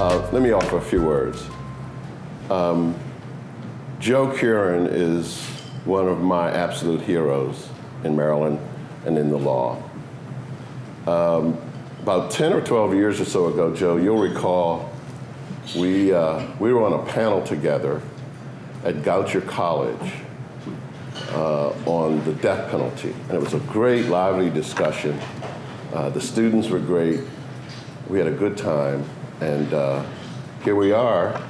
Let me offer a few words. Joe Curran is one of my absolute heroes in Maryland and in the law. About 10 or 12 years or so ago, Joe, you'll recall, we were on a panel together at Goucher College on the death penalty. And it was a great, lively discussion. The students were great. We had a good time. And here we are,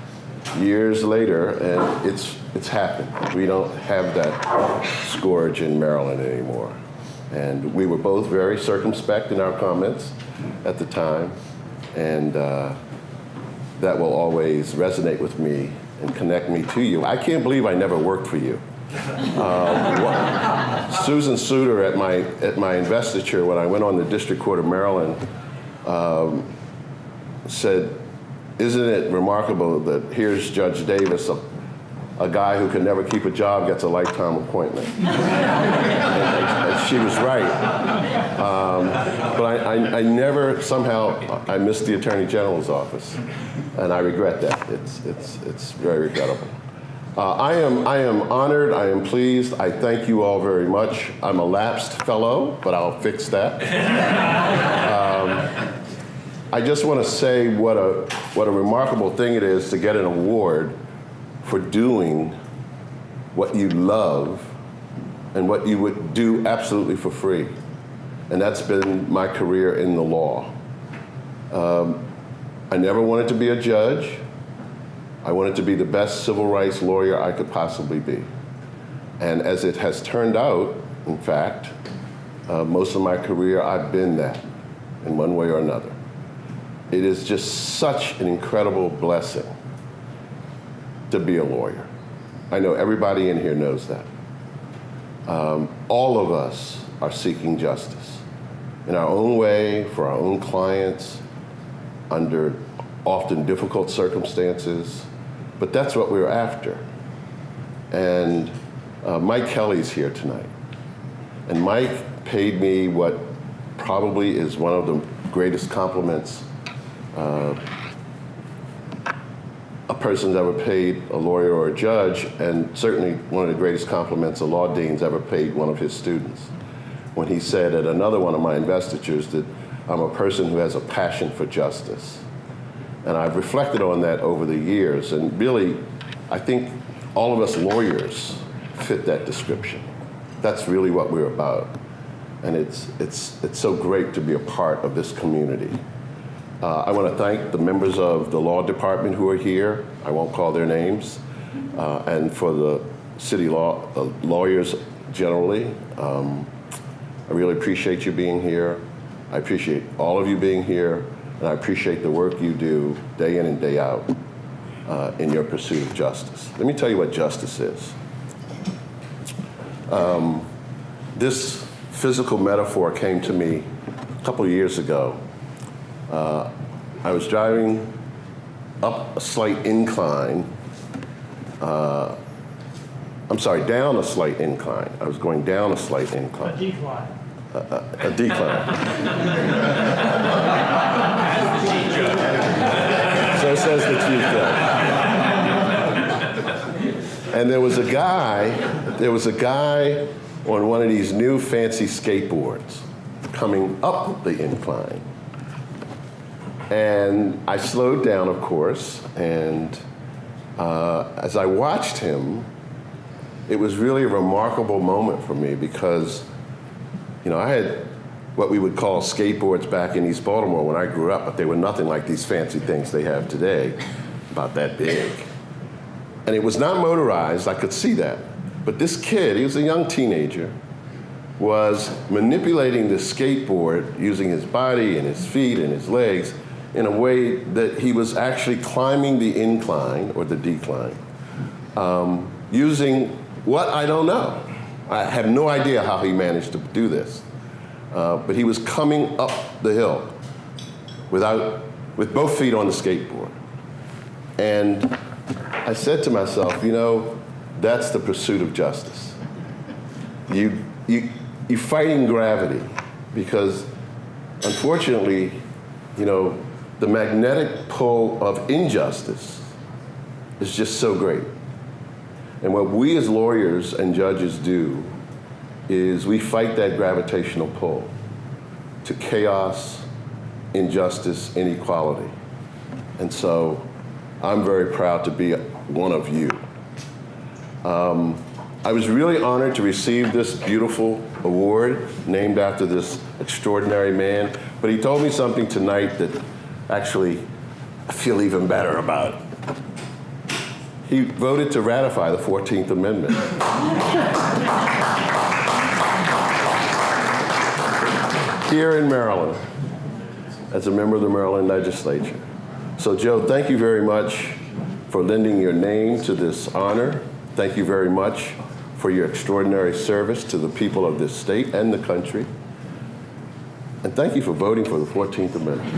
years later, and it's happened. We don't have that scourge in Maryland anymore. And we were both very circumspect in our comments at the time, and that will always resonate with me and connect me to you. I can't believe I never worked for you. Susan Suter at my investiture when I went on the District Court of Maryland said, "Isn't it remarkable that here's Judge Davis, a guy who can never keep a job gets a lifetime appointment?" and she was right. But I never, somehow, I missed the Attorney General's office, and I regret that. It's very regrettable. I am honored, I am pleased, I thank you all very much. I'm a lapsed fellow, but I'll fix that. I just want to say what a remarkable thing it is to get an award for doing what you love and what you would do absolutely for free. And that's been my career in the law. I never wanted to be a judge. I wanted to be the best civil rights lawyer I could possibly be. And as it has turned out, in fact, most of my career I've been that in one way or another. It is just such an incredible blessing to be a lawyer. I know everybody in here knows that. All of us are seeking justice in our own way, for our own clients, under often difficult circumstances, but that's what we're after. And Mike Kelly's here tonight. And Mike paid me what probably is one of the greatest compliments a person's ever paid a lawyer or a judge, and certainly one of the greatest compliments a law dean's ever paid one of his students, when he said at another one of my investitures that I'm a person who has a passion for justice. And I've reflected on that over the years, and really, I think all of us lawyers fit that description. That's really what we're about. And it's so great to be a part of this community. I want to thank the members of the law department who are here. I won't call their names. And for the city lawyers generally. I really appreciate you being here. I appreciate all of you being here. And I appreciate the work you do day in and day out in your pursuit of justice. Let me tell you what justice is. This physical metaphor came to me a couple of years ago. I was driving up a slight incline. I'm sorry, down a slight incline. I was going down a slight incline. A decline. A decline. So says the chief judge. And there was a guy on one of these new fancy skateboards coming up the incline. And I slowed down, of course, and as I watched him, it was really a remarkable moment for me because, I had what we would call skateboards back in East Baltimore when I grew up, but they were nothing like these fancy things they have today, about that big. And it was not motorized, I could see that. But this kid, he was a young teenager, was manipulating the skateboard using his body and his feet and his legs in a way that he was actually climbing the incline or the decline, using what I don't know. I have no idea how he managed to do this, but he was coming up the hill with both feet on the skateboard. And I said to myself, that's the pursuit of justice. You're fighting gravity because, unfortunately, the magnetic pull of injustice is just so great. And what we as lawyers and judges do is we fight that gravitational pull to chaos, injustice, inequality. And so I'm very proud to be one of you. I was really honored to receive this beautiful award named after this extraordinary man, but he told me something tonight that actually I feel even better about. He voted to ratify the 14th Amendment. Here in Maryland, as a member of the Maryland legislature. So Joe, thank you very much for lending your name to this honor. Thank you very much for your extraordinary service to the people of this state and the country. And thank you for voting for the 14th Amendment.